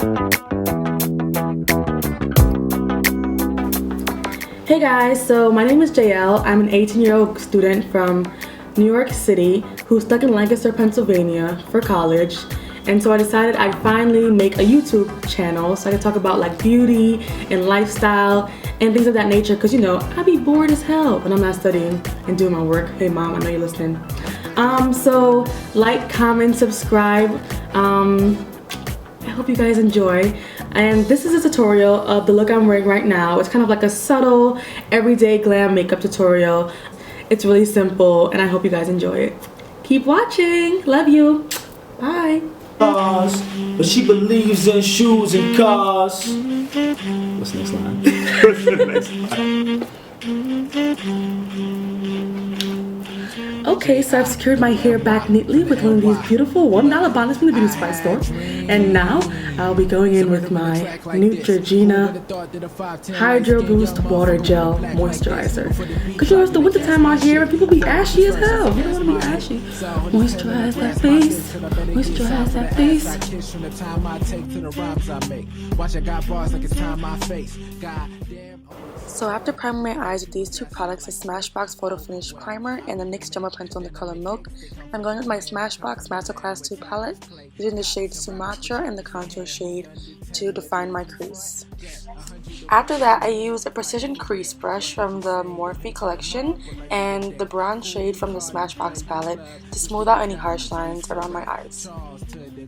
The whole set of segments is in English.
Hey guys, so my name is JL. I'm an 18-year-old student from New York City who's stuck in Lancaster, Pennsylvania for college. And so I decided I'd finally make a YouTube channel so I could talk about like beauty and lifestyle and things of that nature, because you know, I'd be bored as hell when I'm not studying and doing my work. Hey mom, I know you're listening. So like, comment, subscribe. I hope you guys enjoy. And this is a tutorial of the look I'm wearing right now. It's kind of like a subtle, everyday glam makeup tutorial. It's really simple, and I hope you guys enjoy it. Keep watching. Love you. Bye. But she believes in shoes and cars. What's the next line? What's the next line? Okay, so I've secured my hair back neatly with one of these beautiful $1 bonnets from the beauty supply store. And now I'll be going in with my Neutrogena Hydro Boost Water Gel Moisturizer. Because you know, it's the winter time out here and people be ashy as hell. You don't want to be ashy. Moisturize that face. Moisturize that face. So after priming my eyes with these two products, the Smashbox Photo Finish Primer and the NYX Jumbo Pencil in the color Milk, I'm going with my Smashbox Masterclass 2 palette, using the shade Sumatra and the contour shade to define my crease. After that, I used a precision crease brush from the Morphe collection and the brown shade from the Smashbox palette to smooth out any harsh lines around my eyes.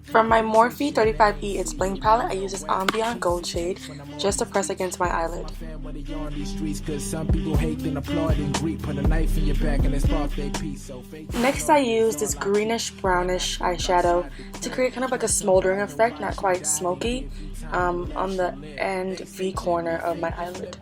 From my Morphe 35E It's Bling palette, I use this Ambient Gold shade just to press against my eyelid. Next, I use this greenish brownish eyeshadow to create kind of like a smoldering effect, not quite smoky, on the end V corner of my eyelid.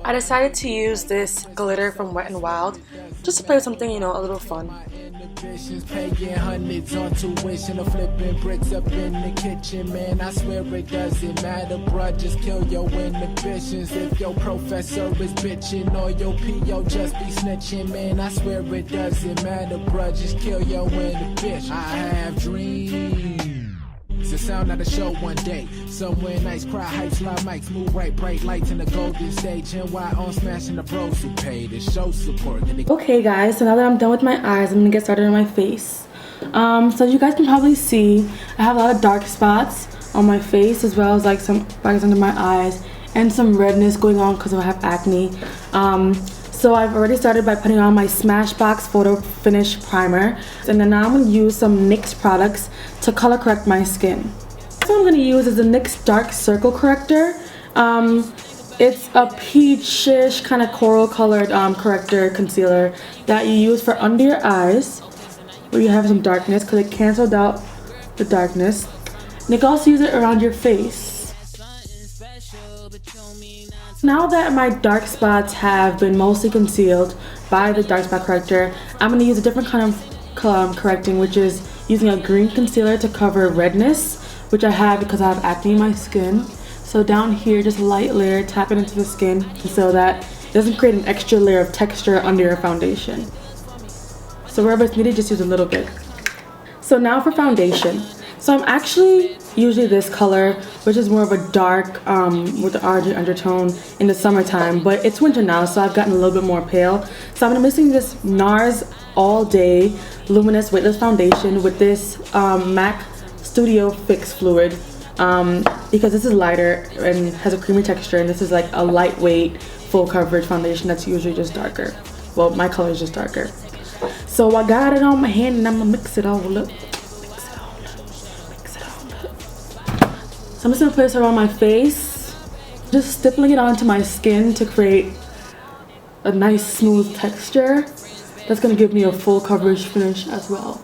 I decided to use this glitter from Wet n Wild just to play with something, you know, a little fun. Paying hundreds on tuition or flipping bricks up in the kitchen, man. I swear it doesn't matter, bruh. Just kill your inhibitions. If your professor is bitching or your PO just be snitching, man. I swear it doesn't matter, bruh. Just kill your inhibitions. I have dreams. The sound of the show one day. Somewhere nice, cry hype, live mics, move right, bright lights in the golden stage. And why on smashing the bros who pay the show support. Okay guys, so now that I'm done with my eyes, I'm gonna get started on my face. So you guys can probably see I have a lot of dark spots on my face, as well as like some bags under my eyes and some redness going on because I have acne. So I've already started by putting on my Smashbox Photo Finish Primer, and then now I'm going to use some NYX products to color correct my skin. So what I'm going to use is the NYX Dark Circle Corrector. It's a peachish kind of coral colored corrector concealer that you use for under your eyes where you have some darkness, because it canceled out the darkness. And you can also use it around your face. Now that my dark spots have been mostly concealed by the dark spot corrector, I'm going to use a different kind of correcting, which is using a green concealer to cover redness, which I have because I have acne in my skin. So down here, just a light layer, tap it into the skin so that it doesn't create an extra layer of texture under your foundation. So wherever it's needed, just use a little bit. So now for foundation. So I'm actually usually this color, which is more of a dark with the orangey undertone in the summertime, but it's winter now, so I've gotten a little bit more pale. So I'm gonna be mixing this Nars All Day Luminous Weightless Foundation with this MAC Studio Fix Fluid, because this is lighter and has a creamy texture, and this is like a lightweight full coverage foundation that's usually just darker. Well, my color is just darker. So I got it on my hand and I'm gonna mix it all up. I'm just going to place it on my face, just stippling it onto my skin to create a nice smooth texture. That's going to give me a full coverage finish as well.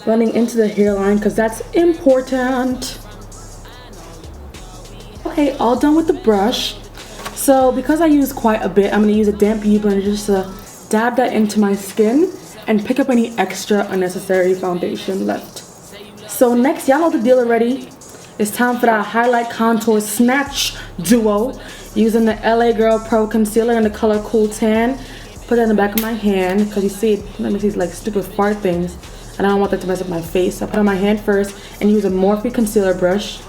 Blending into the hairline because that's important. Okay, all done with the brush. So because I use quite a bit, I'm going to use a damp beauty blender just to dab that into my skin and pick up any extra unnecessary foundation left. So next, y'all know the deal already. It's time for that highlight contour snatch duo. Using the LA Girl Pro Concealer in the color Cool Tan. Put that in the back of my hand because you see it makes these like stupid fart things. And I don't want that to mess up my face. So I put it on my hand first and use a Morphe concealer brush.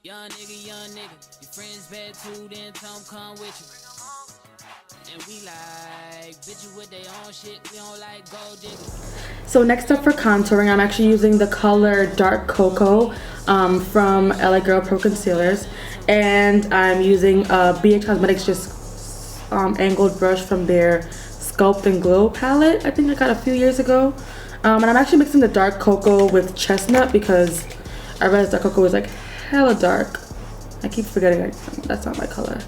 Young nigga, your friends bad too, then Tom come with you. And we like bitches with their own shit, we don't like gold diggers. So next up for contouring, I'm actually using the color Dark Cocoa from LA Girl Pro Concealers. And I'm using a BH Cosmetics just angled brush from their Sculpt and Glow palette. I think I got a few years ago. And I'm actually mixing the Dark Cocoa with Chestnut because I realized Dark Cocoa is like hella dark. I keep forgetting like, that's not my color.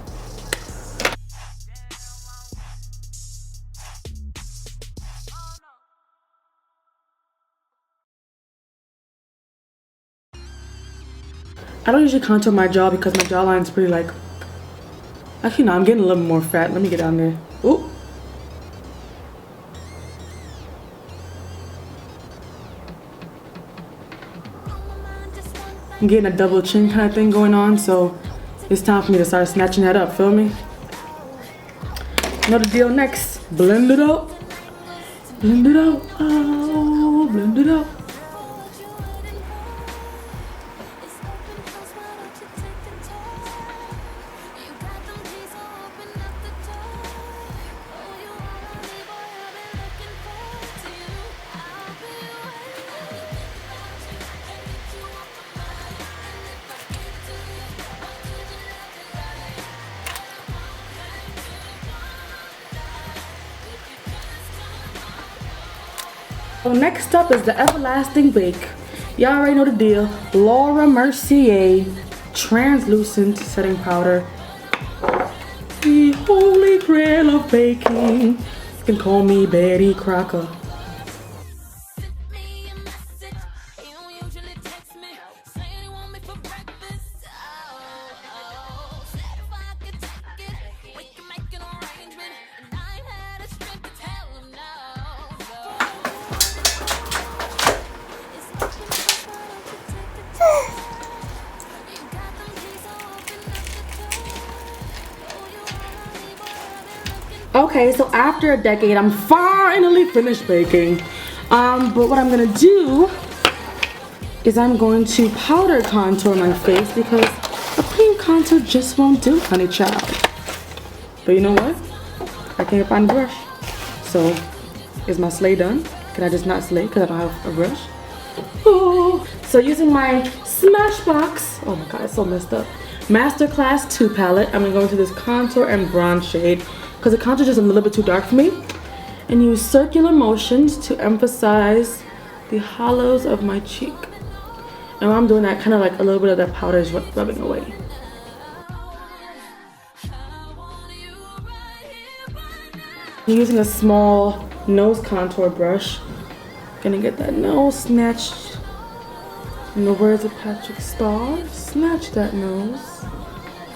I don't usually contour my jaw because my jawline's pretty like, actually no, I'm getting a little more fat. Let me get down there. Ooh. I'm getting a double chin kind of thing going on, so it's time for me to start snatching that up, feel me? You know the deal. Next, blend it up. Blend it out. Oh, blend it out. So next up is the Everlasting Bake. Y'all already know the deal. Laura Mercier translucent setting powder. The holy grail of baking. You can call me Betty Crocker. Okay, so after a decade, I'm finally finished baking. But what I'm gonna do is I'm going to powder contour my face because a cream contour just won't do, honey child. But you know what? I can't find a brush. So, is my slay done? Can I just not slay because I don't have a brush? Oh. So using my Smashbox, oh my god, it's so messed up, Masterclass 2 palette, I'm gonna go into this contour and bronze shade because the contour is just a little bit too dark for me, and use circular motions to emphasize the hollows of my cheek. And while I'm doing that, kind of like a little bit of that powder is rubbing away. I'm using a small nose contour brush. Gonna get that nose snatched. In the words of Patrick Starr, snatch that nose.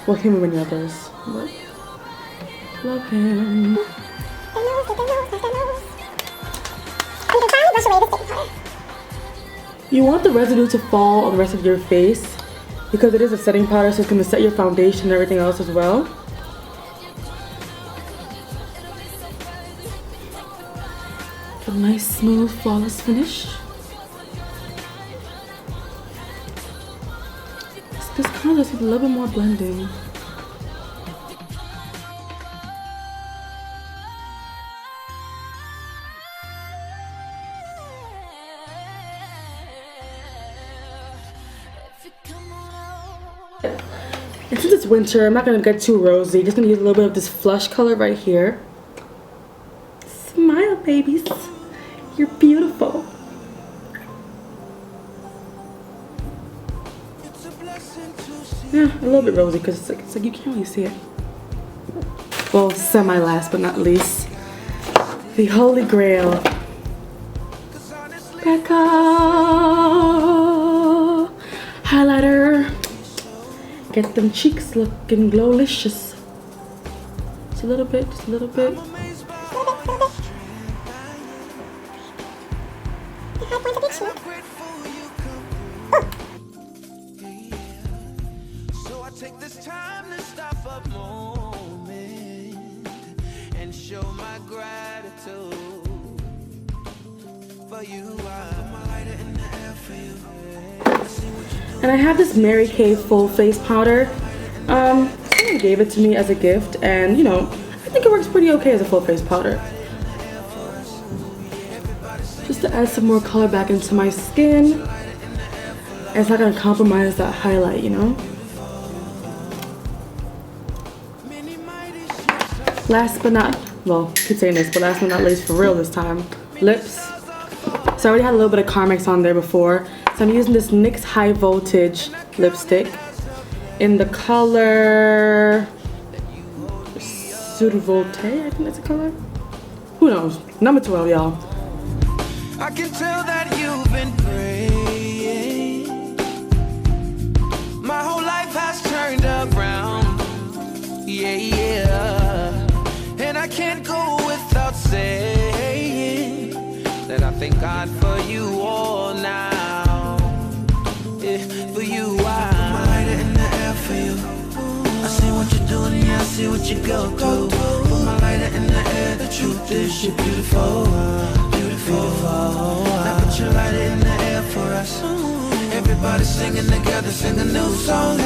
Well, him and many others, but love him. You want the residue to fall on the rest of your face because it is a setting powder, so it's going to set your foundation and everything else as well. A nice, smooth, flawless finish. This kind of needs a little bit more blending. And since it's winter, I'm not going to get too rosy. Just going to use a little bit of this flush color right here. Smile, babies. You're beautiful. Yeah, a little bit rosy because it's like you can't really see it. Well, semi-last but not least, the Holy Grail. Becca highlighter. Get them cheeks looking glowlicious. Just a little bit, just a little bit. So I take this time to stop a moment and show my gratitude for you. I'm a lighter in the air for you. And I have this Mary Kay full face powder. Someone gave it to me as a gift, and you know, I think it works pretty okay as a full face powder. Just to add some more color back into my skin. And it's not gonna compromise that highlight, you know? Last but not, well, I keep saying this, but last but not least for real this time, lips. So I already had a little bit of Carmex on there before. So I'm using this NYX High Voltage lipstick in the color Survolte, I think that's a color. Who knows? Number 12, y'all. I can tell that you've been praying. My whole life has turned around. Yeah, yeah. And I can't go without saying that I thank God for you all now. For you, I'm a lighter in the air for you. I see what you're doing, yeah, I see what you go through. Put my lighter in the air, the truth is you're beautiful, beautiful. Now put your lighter in the air for us. Everybody singing together, sing a new song.